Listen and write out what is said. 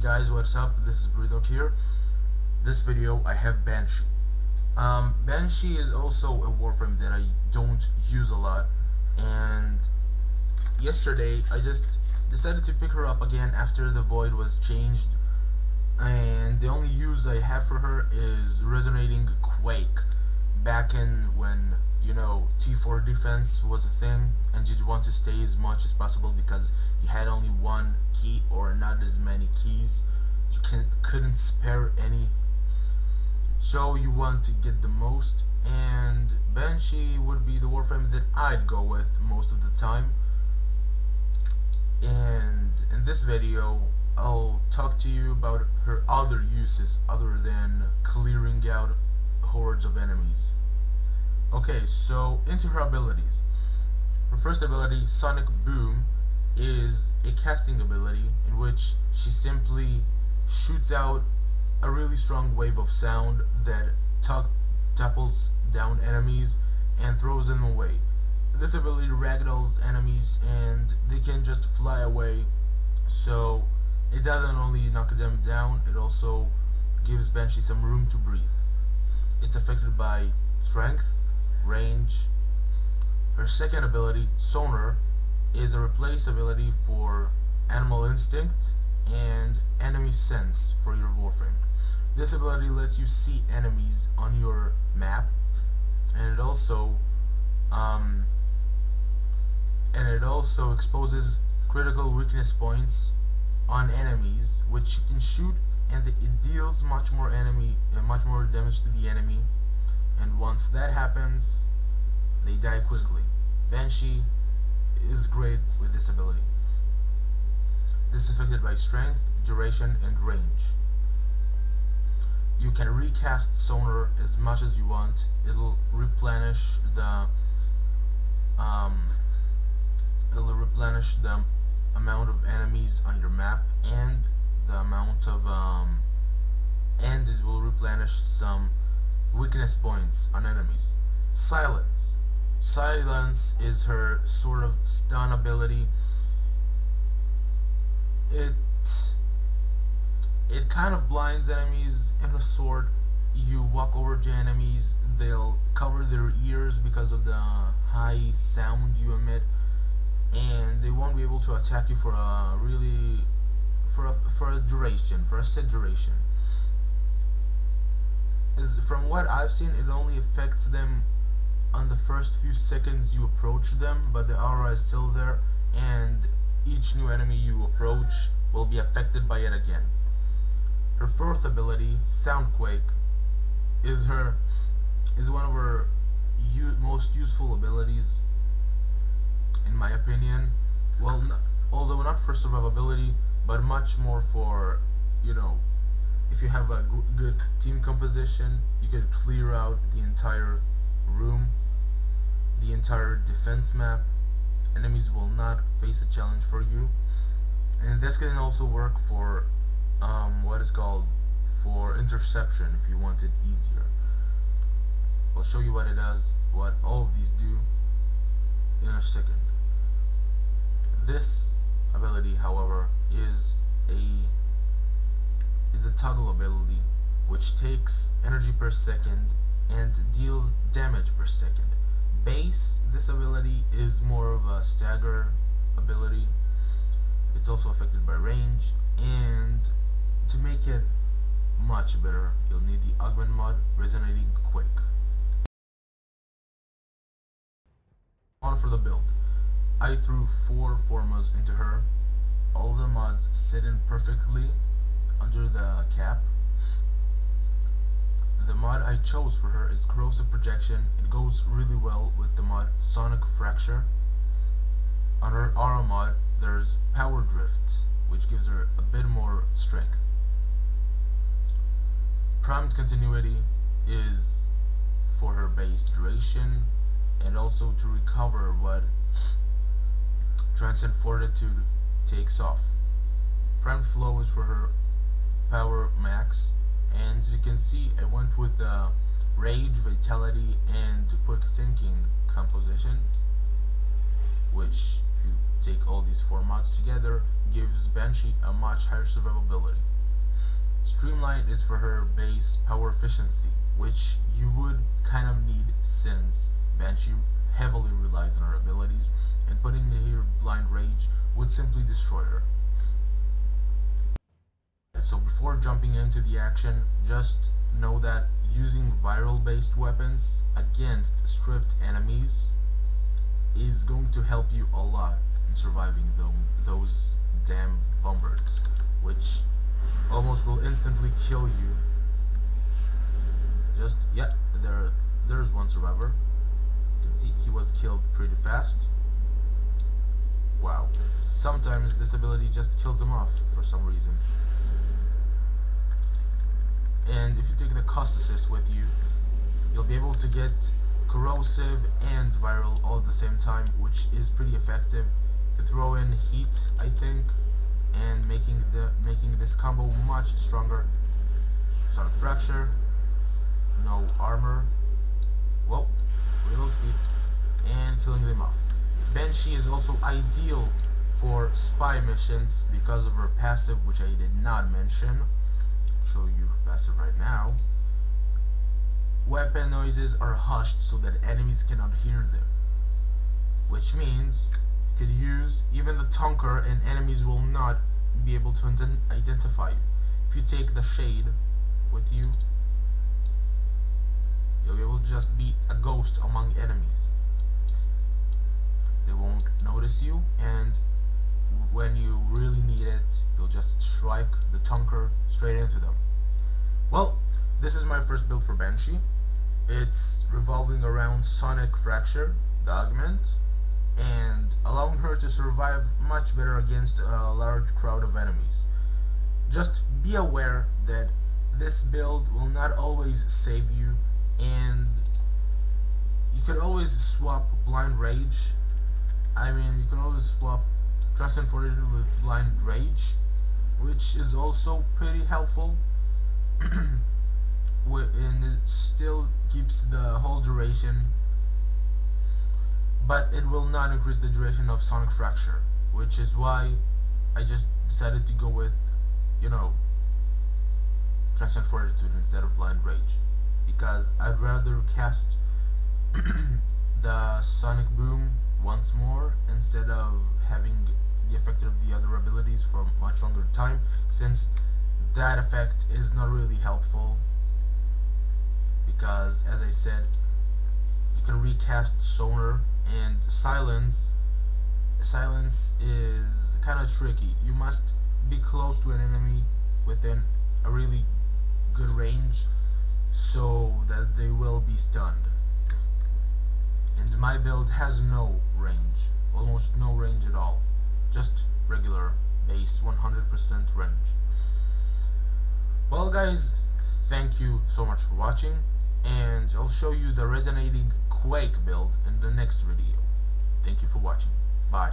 guys, what's up? This is Breathrock here. This video I have Banshee. Banshee is also a warframe that I don't use a lot, and yesterday I just decided to pick her up again after the void was changed, and the only use I have for her is resonating Quake. Back in when, you know, T4 defense was a thing and you'd want to stay as much as possible because you had only one key or not as many keys, you couldn't spare any, so you want to get the most, and Banshee would be the warframe that I'd go with most of the time. And in this video I'll talk to you about her other uses other than clearing out hordes of enemies. Okay, so into her abilities. Her first ability, Sonic Boom, is a casting ability in which she simply shoots out a really strong wave of sound that topples down enemies and throws them away. This ability ragdolls enemies and they can just fly away, so it doesn't only knock them down, it also gives Banshee some room to breathe. It's affected by strength, range. Her second ability, Sonar, is a replace ability for Animal Instinct and Enemy Sense for your warframe. This ability lets you see enemies on your map, and it also exposes critical weakness points on enemies, which you can shoot, and it deals much more damage to the enemy. And once that happens, they die quickly. Banshee is great with this ability. This is affected by strength, duration, and range. You can recast Sonar as much as you want. It'll replenish the amount of enemies on your map, and the amount of and it will replenish some weakness points on enemies. Silence. Silence is her sort of stun ability. It kind of blinds enemies in a sort. You walk over to enemies, they'll cover their ears because of the high sound you emit, and they won't be able to attack you for a set duration. From what I've seen, it only affects them on the first few seconds you approach them, but the aura is still there, and each new enemy you approach will be affected by it again. Her fourth ability, Soundquake, is one of her most useful abilities, in my opinion. Well, although not for survivability, but much more for, you know, if you have a good team composition, you could clear out the entire room, the entire defense map. Enemies will not face a challenge for you. And this can also work for what is called for interception if you want it easier. I'll show you what it does, what all of these do in a second. This ability, however, is a toggle ability which takes energy per second and deals damage per second. Base, this ability is more of a stagger ability. It's also affected by range, and to make it much better, you'll need the augment mod, Resonating Quake. On for the build. I threw 4 formas into her. All of the mods sit in perfectly under the cap. The mod I chose for her is Corrosive Projection. It goes really well with the mod Sonic Fracture. On her aura mod, there's Power Drift, which gives her a bit more strength. Primed Continuity is for her base duration, and also to recover what Transcend Fortitude takes off. Primed Flow is for her power max, and as you can see, I went with Rage, Vitality, and Quick Thinking composition, which, if you take all these 4 mods together, gives Banshee a much higher survivability. Streamline is for her base power efficiency, which you would kind of need since Banshee heavily relies on her abilities, and putting her blind rage would simply destroy her. So before jumping into the action, just know that using viral based weapons against stripped enemies is going to help you a lot in surviving those damn bombers, which almost will instantly kill you. Just, yeah, there's one survivor. You can see he was killed pretty fast. Wow. Sometimes this ability just kills him off for some reason. And if you take the cost assist with you, you'll be able to get corrosive and viral all at the same time, which is pretty effective. To throw in heat, I think, and making this combo much stronger. Sonic Fracture, no armor, whoa, reload speed, and killing them off. Banshee is also ideal for spy missions because of her passive, which I did not mention. I'll show you her passive right now. Weapon noises are hushed so that enemies cannot hear them, which means you could use even the Tonker and enemies will not be able to identify you. If you take the Shade with you, you'll be able to just be a ghost among enemies. They won't notice you, and when you really need it, you'll just strike the Tonker straight into them. Well, this is my first build for Banshee. It's revolving around Sonic Fracture, the augment, and allowing her to survive much better against a large crowd of enemies. Just be aware that this build will not always save you, and you could always swap Blind Rage. I mean, you can always swap Transcend Fortitude with Blind Rage, which is also pretty helpful. And it still keeps the whole duration, but it will not increase the duration of Sonic Fracture, which is why I just decided to go with, Transcend Fortitude instead of Blind Rage, because I'd rather cast the Sonic Boom once more instead of having the effect of the other abilities for a much longer time, since that effect is not really helpful. Because, as I said, you can recast Sonar, and Silence is kind of tricky. You must be close to an enemy within a really good range so that they will be stunned. And my build has no range, almost no range at all, just regular base 100% range. Well guys, thank you so much for watching, and I'll show you the resonating Quake build in the next video. Thank you for watching. Bye.